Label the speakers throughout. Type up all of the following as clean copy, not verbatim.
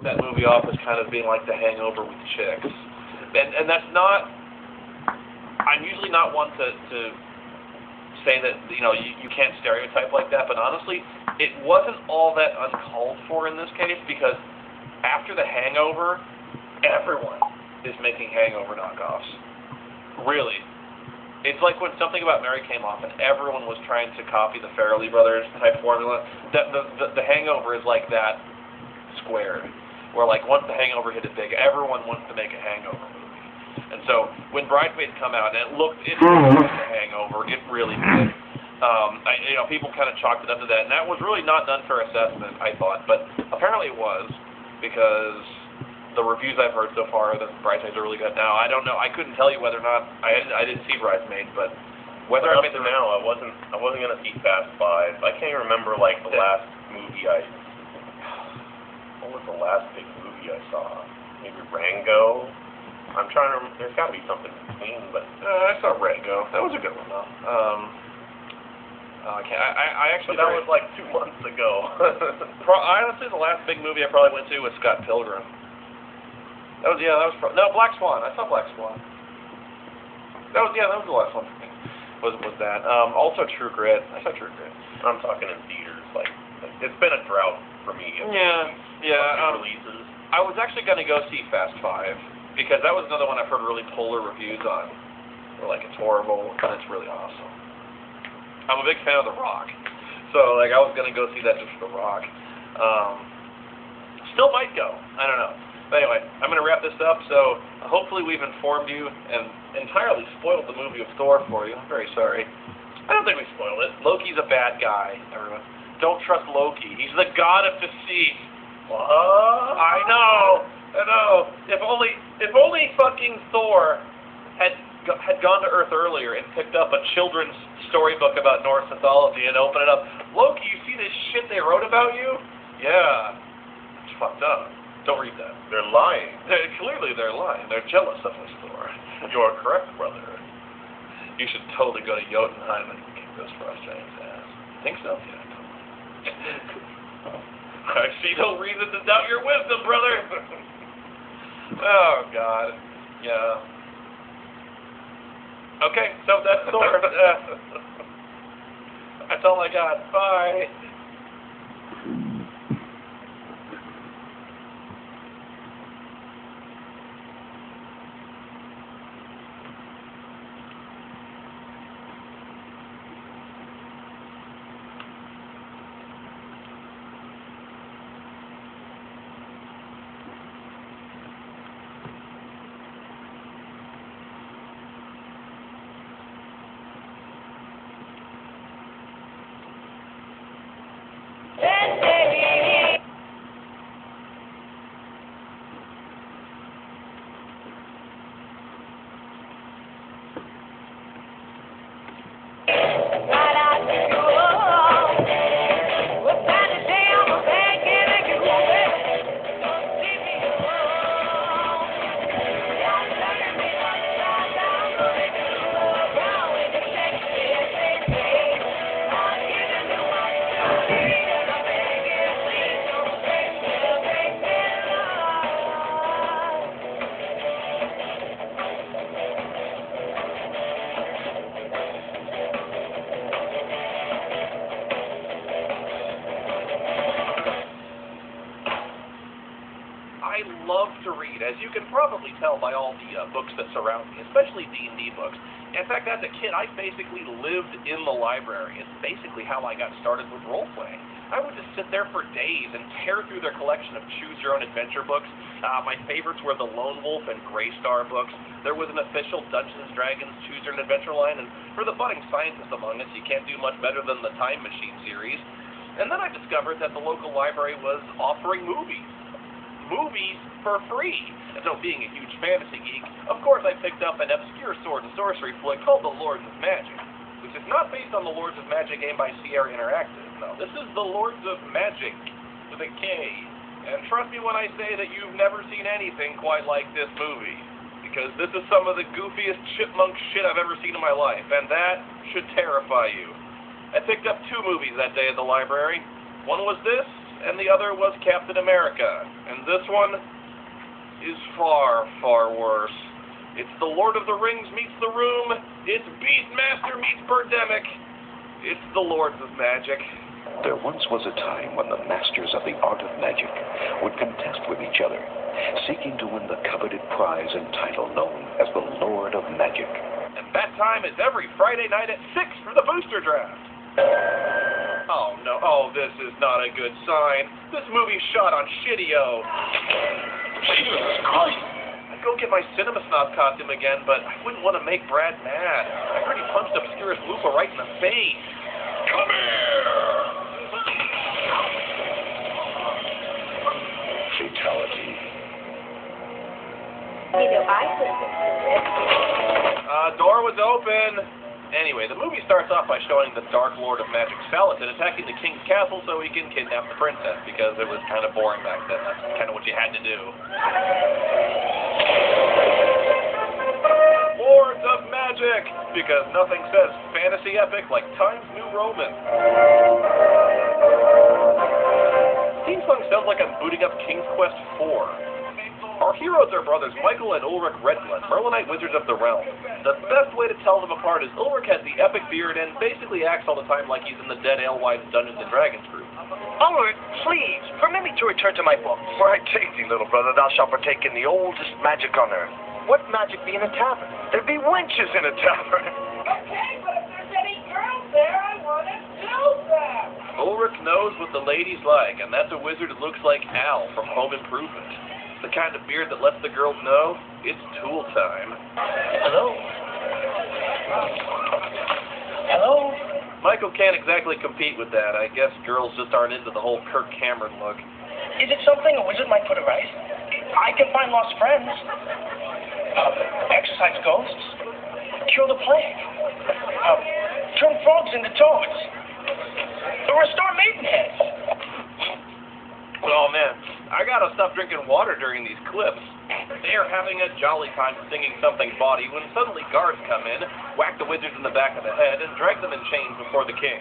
Speaker 1: that movie off as kind of being like The Hangover with chicks. And that's not... I'm usually not one to say that, you know, you can't stereotype like that, but honestly, it wasn't all that uncalled for in this case, because after The Hangover, everyone is making Hangover knockoffs. Really. It's like when Something About Mary came off and everyone was trying to copy the Farrelly Brothers type formula. The Hangover is like that squared, where like once The Hangover hit it big, everyone wants to make a Hangover movie. And so when Bridesmaids come out and it looked like The Hangover, it really did. People kind of chalked it up to that, and that was really not done for assessment, I thought, but apparently it was, because the reviews I've heard so far, that Bridesmaids are really good. Now, I don't know. I couldn't tell you whether or not I didn't see Bridesmaids, but whether I made the
Speaker 2: now, I wasn't gonna see Fast Five. I can't remember like the last movie What was the last big movie I saw? Maybe Rango. I'm trying to. There's got to be something in between, but
Speaker 1: I saw Rango. That was a good one though. I actually.
Speaker 2: But that was like 2 months ago.
Speaker 1: Honestly, the last big movie I probably went to was Scott Pilgrim. Black Swan. I saw Black Swan. That was the last one for me. Was that? Also True Grit. I saw True Grit.
Speaker 2: I'm talking in theaters. Like it's been a drought for me. Releases.
Speaker 1: I was actually going to go see Fast Five because that was another one I've heard really polar reviews on. Where like it's horrible and it's really awesome. I'm a big fan of The Rock, so like I was going to go see that just for The Rock. Still might go. I don't know. But anyway, I'm going to wrap this up, so hopefully we've informed you and entirely spoiled the movie of Thor for you. I'm very sorry. I don't think we spoiled it. Loki's a bad guy, everyone. Don't trust Loki. He's the god of deceit.
Speaker 2: What?
Speaker 1: I know. If only fucking Thor had gone to Earth earlier and picked up a children's storybook about Norse mythology and opened it up. Loki, you see this shit they wrote about you? Yeah. It's fucked up. Don't read that.
Speaker 2: They're lying.
Speaker 1: Clearly they're lying. They're jealous of us, Thor.
Speaker 2: You're correct, brother.
Speaker 1: You should totally go to Jotunheim and kick those frost giants' ass. Think so? Yeah, totally. I see no reason to doubt your wisdom, brother. Oh, God. Yeah. Okay, so that's Thor. That's all I got. Bye. I love to read, as you can probably tell by all the books that surround me, especially D&D books. In fact, as a kid, I basically lived in the library. It's basically how I got started with role-playing. I would just sit there for days and tear through their collection of choose-your-own-adventure books. My favorites were the Lone Wolf and Grey Star books. There was an official Dungeons & Dragons choose-your-own-adventure line, and for the budding scientists among us, you can't do much better than the Time Machine series. And then I discovered that the local library was offering movies for free. And so being a huge fantasy geek, of course I picked up an obscure sword and sorcery flick called The Lords of Magic, which is not based on the Lords of Magic game by Sierra Interactive. No, this is The Lords of Magic with a K. And trust me when I say that you've never seen anything quite like this movie, because this is some of the goofiest chipmunk shit I've ever seen in my life, and that should terrify you. I picked up 2 movies that day at the library. One was this, and the other was Captain America. And this one is far, far worse. It's The Lord of the Rings meets The Room. It's Beastmaster meets Birdemic. It's the Lords of Magic.
Speaker 3: There once was a time when the masters of the art of magic would contest with each other, seeking to win the coveted prize and title known as the Lord of Magic.
Speaker 1: And that time is every Friday night at 6 for the booster draft. Oh no, oh, this is not a good sign. This movie's shot on shitty-o. Jesus Christ! I'd go get my Cinema Snob costume again, but I wouldn't want to make Brad mad. I already punched Obscurus Lupa right in the face. Come here!
Speaker 3: Fatality.
Speaker 1: Door was open. Anyway, the movie starts off by showing the Dark Lord of Magic Salatin attacking the king's castle so he can kidnap the princess, because it was kind of boring back then. That's kind of what you had to do. Lords of Magic! Because nothing says fantasy epic like Times New Roman. Theme song sounds like I'm booting up King's Quest IV. Our heroes are brothers Michael and Ulrich Redblood, Merlinite Wizards of the Realm. The best way to tell them apart is Ulrich has the epic beard and basically acts all the time like he's in the Dead Alewives Dungeons & Dragons group.
Speaker 4: Ulrich, please, permit me to return to my book.
Speaker 5: Why, take thee, little brother, thou shalt partake in the oldest magic on earth.
Speaker 4: What magic be in a tavern?
Speaker 5: There be wenches in a tavern.
Speaker 6: Okay, but if there's any girls there, I want to do them.
Speaker 1: Ulrich knows what the ladies like, and that's a wizard who looks like Al from Home Improvement. The kind of beard that lets the girls know it's tool time.
Speaker 4: Hello? Hello?
Speaker 1: Michael can't exactly compete with that. I guess girls just aren't into the whole Kirk Cameron look.
Speaker 4: Is it something a wizard might put right? I can find lost friends. Exorcise ghosts. Cure the plague. Turn frogs into toads. Restore maidenheads.
Speaker 1: Oh man, I gotta stop drinking water during these clips. They are having a jolly time singing something bawdy when suddenly guards come in, whack the wizards in the back of the head, and drag them in chains before the king.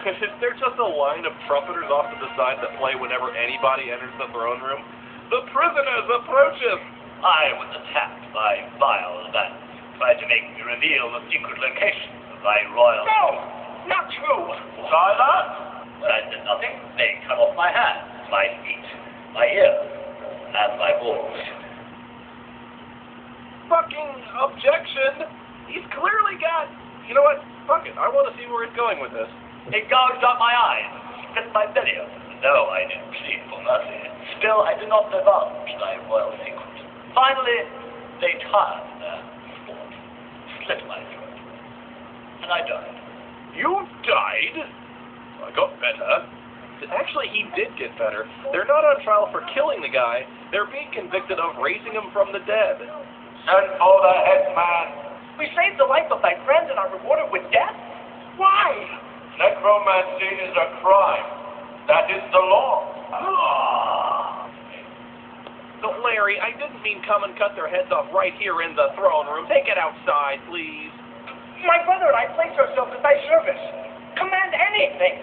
Speaker 1: Is there just a line of trumpeters off to the side that play whenever anybody enters the throne room? The prisoners approacheth!
Speaker 7: I was attacked by vile bandits, tried to make me reveal the secret location of thy royal...
Speaker 4: No! Not true!
Speaker 7: Silence! I said nothing. They cut off my hands, my feet, my ears, and my balls.
Speaker 1: Fucking objection! He's clearly got... You know what? Fuck it. I want to see where it's going with this.
Speaker 7: It gouged out my eyes, split my belly open. No, I didn't plead for mercy. Still, I did not divulge thy royal secret. Finally, they tired their sport, slit my throat, and I died.
Speaker 1: You died? I got better. Actually, he did get better. They're not on trial for killing the guy. They're being convicted of raising him from the dead.
Speaker 7: Send for the headman.
Speaker 4: We saved the life of thy friend and are rewarded with death? Why?
Speaker 7: Necromancy is a crime. That is the law.
Speaker 1: No, Larry, I didn't mean come and cut their heads off right here in the throne room. Take it outside, please.
Speaker 4: My brother and I place ourselves at thy service. Command anything.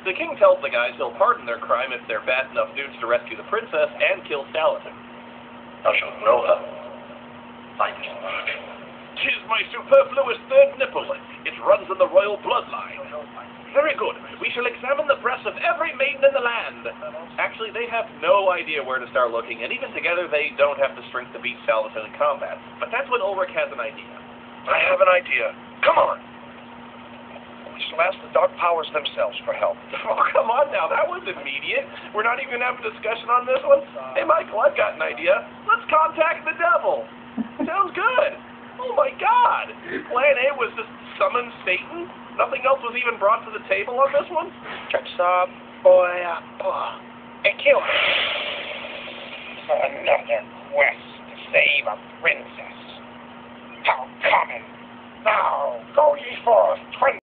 Speaker 1: The king tells the guys he'll pardon their crime if they're bad enough dudes to rescue the princess and kill Salatin.
Speaker 7: Thou shalt know her. Finest work.
Speaker 1: 'Tis my superfluous third nipple. It runs in the royal bloodline. Very good. We shall examine the breasts of every maiden in the land. Actually, they have no idea where to start looking, and even together they don't have the strength to beat Salatin in combat. But that's when Ulrich has an idea.
Speaker 5: I have an idea. Come on. We shall ask the dark powers themselves for help.
Speaker 1: Oh, come on now. That was immediate. We're not even having a discussion on this one. Hey, Michael, I've got an idea. Let's contact the devil. Sounds good. Oh, my God. Plan A was just summon Satan? Nothing else was even brought to the table on this one?
Speaker 4: Just a kill for another quest to save a princess. Now, coming. Now, go ye forth.